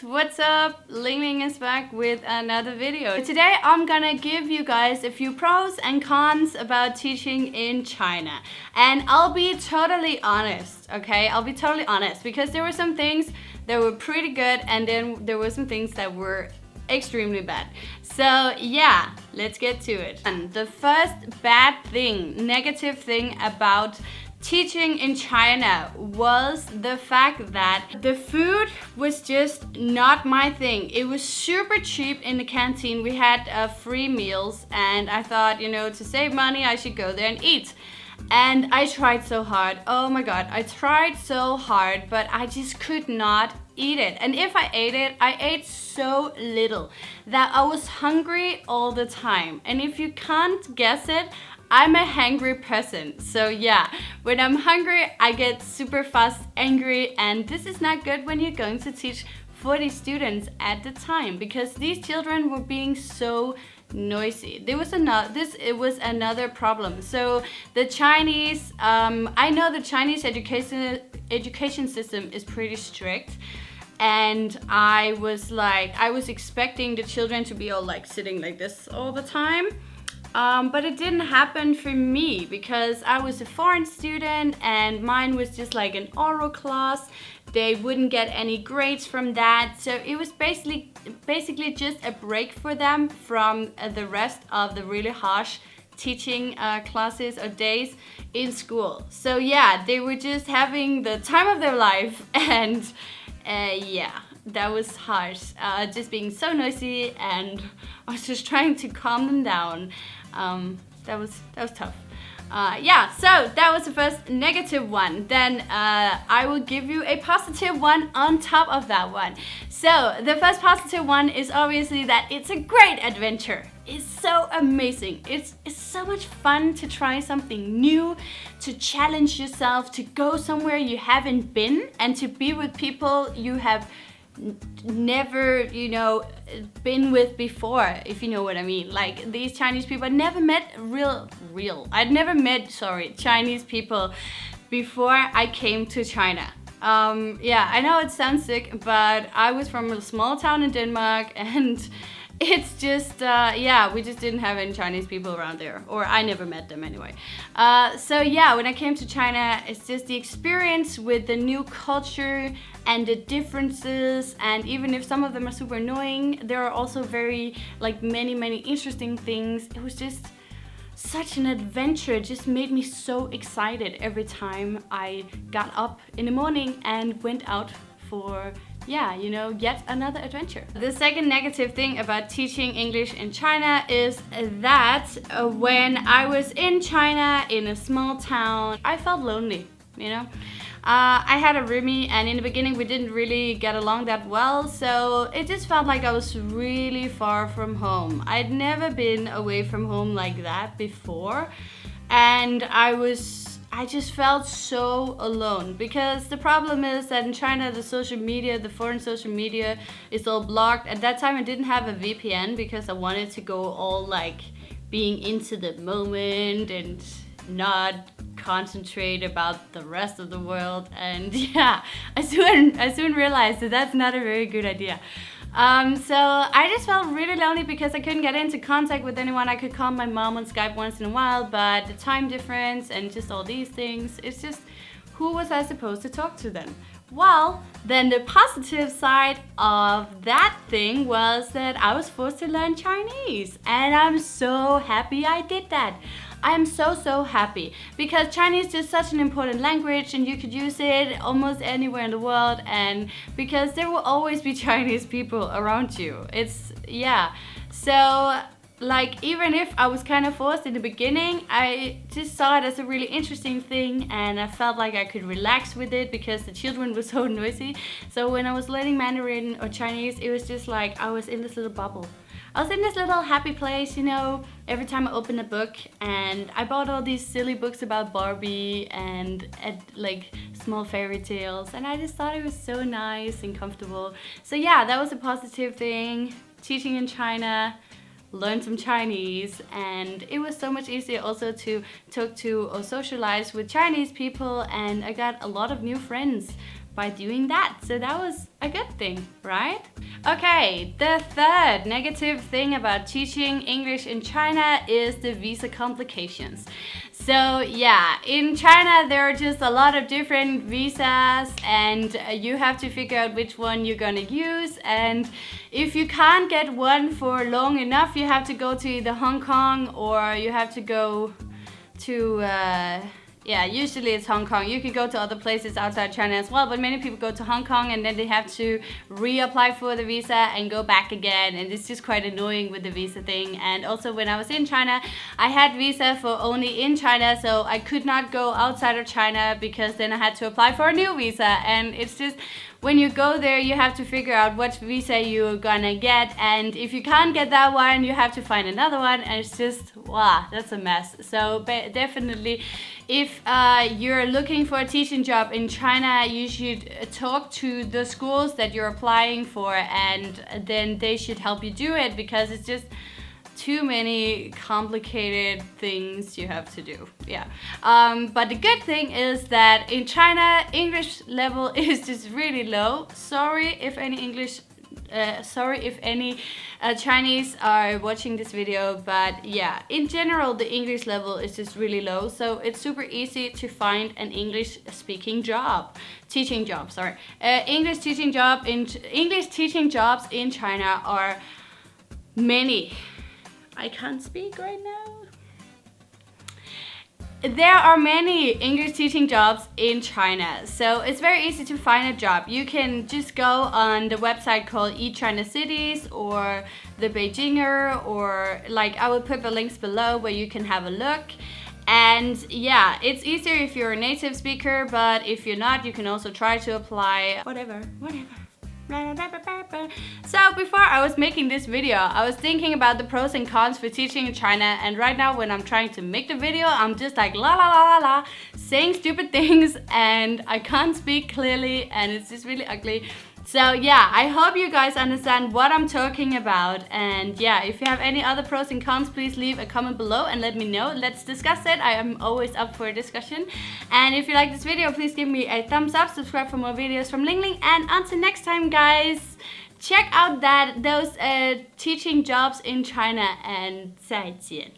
what's up? Lingling is back with another video. Today I'm gonna give you guys a few pros and cons about teaching in China. And I'll be totally honest, okay? I'll be totally honest because there were some things that were pretty good and then there were some things that were extremely bad. So yeah, let's get to it. And the first bad thing, negative thing about teaching in China was the fact that the food was just not my thing. It was super cheap in the canteen. We had free meals and I thought, you know, to save money I should go there and eat. And I tried so hard. Oh my god, I tried so hard, but I just could not eat it. And if I ate it, I ate so little that I was hungry all the time. And if you can't guess it, I'm a hangry person. So yeah, when I'm hungry, I get super fast angry, and this is not good when you're going to teach 40 students at the time because these children were being so noisy. It was another problem. So the Chinese, I know the Chinese education system is pretty strict. And I was expecting the children to be all like sitting like this all the time. But it didn't happen for me because I was a foreign student and mine was just like an oral class. They wouldn't get any grades from that. So it was basically just a break for them from the rest of the really harsh teaching classes or days in school. So yeah, they were just having the time of their life and yeah, that was harsh. Just being so noisy, and I was just trying to calm them down. That was tough. Yeah, so that was the first negative one. Then I will give you a positive one on top of that one. So the first positive one is obviously that it's a great adventure. It's so amazing. It's so much fun to try something new, to challenge yourself, to go somewhere you haven't been, and to be with people you have never, you know, been with before, if you know what I mean. Like these Chinese people, I'd never met Chinese people before I came to China. Yeah, I know it sounds sick, but I was from a small town in Denmark and it's just, yeah, we just didn't have any Chinese people around there, or I never met them anyway. So yeah, when I came to China, it's just the experience with the new culture and the differences, and even if some of them are super annoying, there are also very, like, many interesting things. It was just such an adventure. It just made me so excited every time I got up in the morning and went out for, yeah, you know, yet another adventure. The second negative thing about teaching English in China is that when I was in China in a small town, I felt lonely, you know. I had a roomie and in the beginning we didn't really get along that well, so it just felt like I was really far from home. I'd never been away from home like that before, and I just felt so alone because the problem is that in China the foreign social media is all blocked. At that time I didn't have a VPN because I wanted to go all like being into the moment and not concentrate about the rest of the world. And yeah, I soon realized that that's not a very good idea. So I just felt really lonely because I couldn't get into contact with anyone. I could call my mom on Skype once in a while, but the time difference and just all these things, it's just, who was I supposed to talk to then? Well, then the positive side of that thing was that I was forced to learn Chinese, and I'm so happy I did that. I am so happy because Chinese is such an important language and you could use it almost anywhere in the world, and because there will always be Chinese people around you. It's, yeah. So like, even if I was kind of forced in the beginning, I just saw it as a really interesting thing and I felt like I could relax with it because the children were so noisy. So when I was learning Mandarin or Chinese, it was just like I was in this little bubble. I was in this little happy place, you know, every time I opened a book, and I bought all these silly books about Barbie and like small fairy tales, and I just thought it was so nice and comfortable. So yeah, that was a positive thing. Teaching in China, learn some Chinese, and it was so much easier also to talk to or socialize with Chinese people, and I got a lot of new friends by doing that. So that was a good thing, right? Okay, the third negative thing about teaching English in China is the visa complications. So yeah, in China there are just a lot of different visas, and you have to figure out which one you're gonna use. And if you can't get one for long enough, you have to go to either Hong Kong or you have to go to yeah, usually it's Hong Kong. You could go to other places outside China as well, but many people go to Hong Kong and then they have to reapply for the visa and go back again, and it's just quite annoying with the visa thing. And also when I was in China, I had visa for only in China, so I could not go outside of China because then I had to apply for a new visa. And it's just, when you go there, you have to figure out what visa you're gonna get, and if you can't get that one, you have to find another one, and it's just, wow, that's a mess. So definitely, if you're looking for a teaching job in China, you should talk to the schools that you're applying for, and then they should help you do it, because it's just too many complicated things you have to do. Yeah. But the good thing is that in China, English level is just really low. Sorry if any Chinese are watching this video, but yeah, in general the English level is just really low, so it's super easy to find an English teaching jobs in China are many. I can't speak right now. There are many English teaching jobs in China, so it's very easy to find a job. You can just go on the website called eChina Cities or the Beijinger, or like I will put the links below where you can have a look. And yeah, it's easier if you're a native speaker, but if you're not, you can also try to apply whatever. So before I was making this video, I was thinking about the pros and cons for teaching in China, and right now when I'm trying to make the video, I'm just like la la la la la, saying stupid things, and I can't speak clearly, and it's just really ugly. So yeah, I hope you guys understand what I'm talking about, and yeah, if you have any other pros and cons, please leave a comment below and let me know. Let's discuss it. I am always up for a discussion. And if you like this video, please give me a thumbs up, subscribe for more videos from Lingling, and until next time guys, check out those teaching jobs in China, and 再见.